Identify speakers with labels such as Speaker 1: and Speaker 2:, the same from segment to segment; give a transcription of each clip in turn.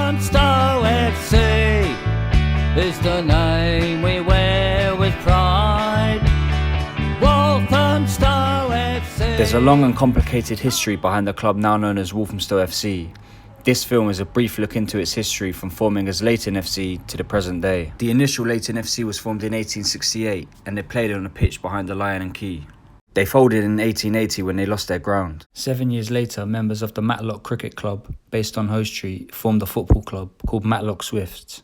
Speaker 1: Walthamstow FC is the name we wear with pride. Walthamstow FC.
Speaker 2: There's a long and complicated history behind the club now known as Walthamstow FC. This film is a brief look into its history from forming as Leyton FC to the present day. The initial Leyton FC was formed in 1868 and they played on a pitch behind the Lion and Key. They folded in 1880 when they lost their ground. 7 years later, members of the Matlock Cricket Club, based on Hoe Street, formed a football club called Matlock Swifts.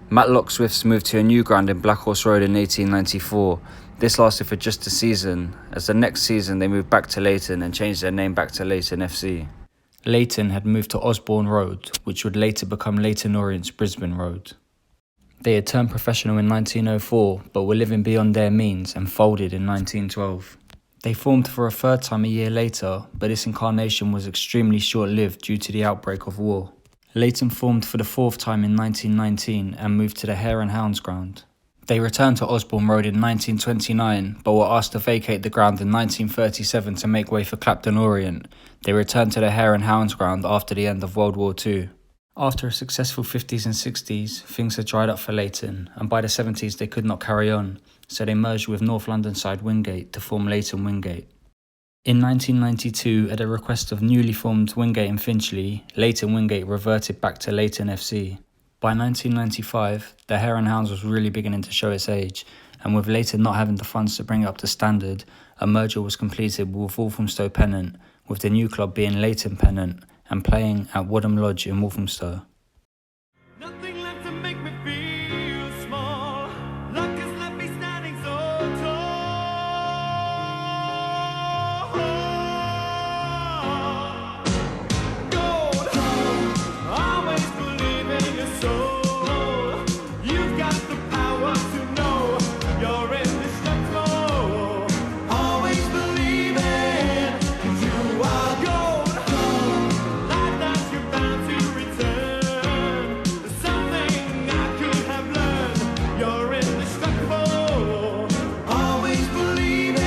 Speaker 2: Matlock Swifts moved to a new ground in Blackhorse Road in 1894. This lasted for just a season, as the next season they moved back to Leyton and changed their name back to Leyton FC. Leyton had moved to Osborne Road, which would later become Leyton Orient's Brisbane Road. They had turned professional in 1904, but were living beyond their means and folded in 1912. They formed for a third time a year later, but this incarnation was extremely short-lived due to the outbreak of war. Leyton formed for the fourth time in 1919 and moved to the Hare and Hounds ground. They returned to Osborne Road in 1929, but were asked to vacate the ground in 1937 to make way for Clapton Orient. They returned to the Hare and Hounds ground after the end of World War II. After a successful 50s and 60s, things had dried up for Leyton, and by the 70s they could not carry on, so they merged with North London side Wingate to form Leyton Wingate. In 1992, at the request of newly formed Wingate and Finchley, Leyton Wingate reverted back to Leyton FC. By 1995, the Hare and Hounds was really beginning to show its age, and with Leyton not having the funds to bring it up to standard, a merger was completed with Walthamstow Pennant, with the new club being Leyton Pennant and playing at Wadham Lodge in Walthamstow.
Speaker 3: Nothing left to make me feel small. Luck has left me standing so tall. Gold, always believe in your soul. You've got the power to know you're indestructible. Always believe it, 'cause you are gold. Life that you're bound to return. There's something I could have learned. You're indestructible. Always believe it.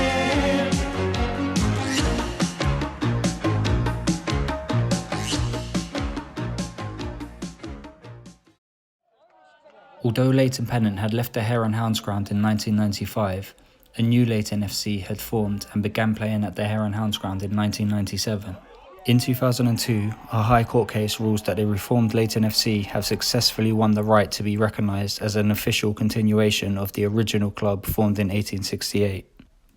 Speaker 2: Although Leyton Pennant had left the Hare and Hounds ground in 1995, a new Leyton FC had formed and began playing at the Hare and Hounds ground in 1997. In 2002, a High Court case rules that the reformed Leyton FC have successfully won the right to be recognised as an official continuation of the original club formed in 1868.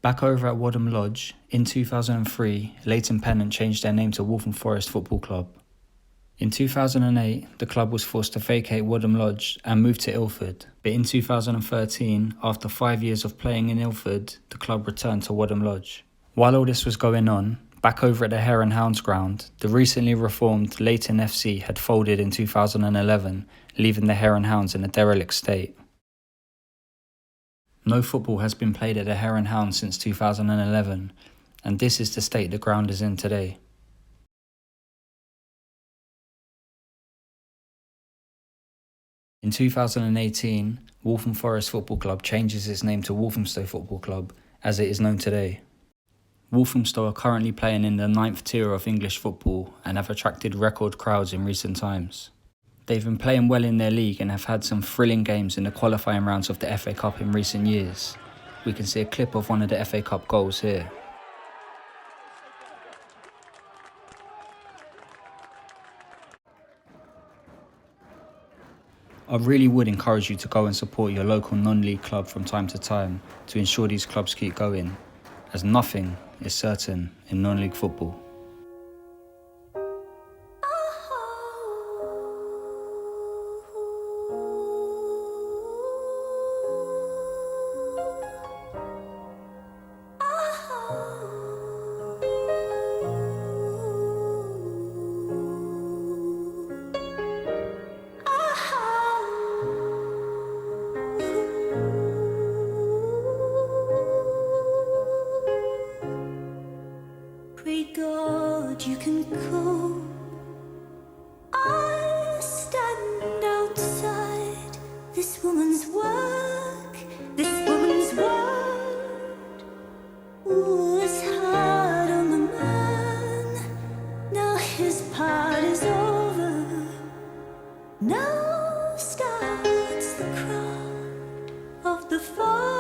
Speaker 2: Back over at Wadham Lodge, in 2003, Leyton Pennant changed their name to Waltham Forest Football Club. In 2008, the club was forced to vacate Wadham Lodge and move to Ilford, but in 2013, after 5 years of playing in Ilford, the club returned to Wadham Lodge. While all this was going on, back over at the Hare and Hounds ground, the recently reformed Leyton FC had folded in 2011, leaving the Hare and Hounds in a derelict state. No football has been played at the Hare and Hounds since 2011, and this is the state the ground is in today. In 2018, Waltham Forest Football Club changes its name to Walthamstow Football Club, as it is known today. Walthamstow are currently playing in the 9th tier of English football and have attracted record crowds in recent times. They've been playing well in their league and have had some thrilling games in the qualifying rounds of the FA Cup in recent years. We can see a clip of one of the FA Cup goals here. I really would encourage you to go and support your local non-league club from time to time to ensure these clubs keep going, as nothing is certain in non-league football.
Speaker 4: We go Now starts the cry of the fire.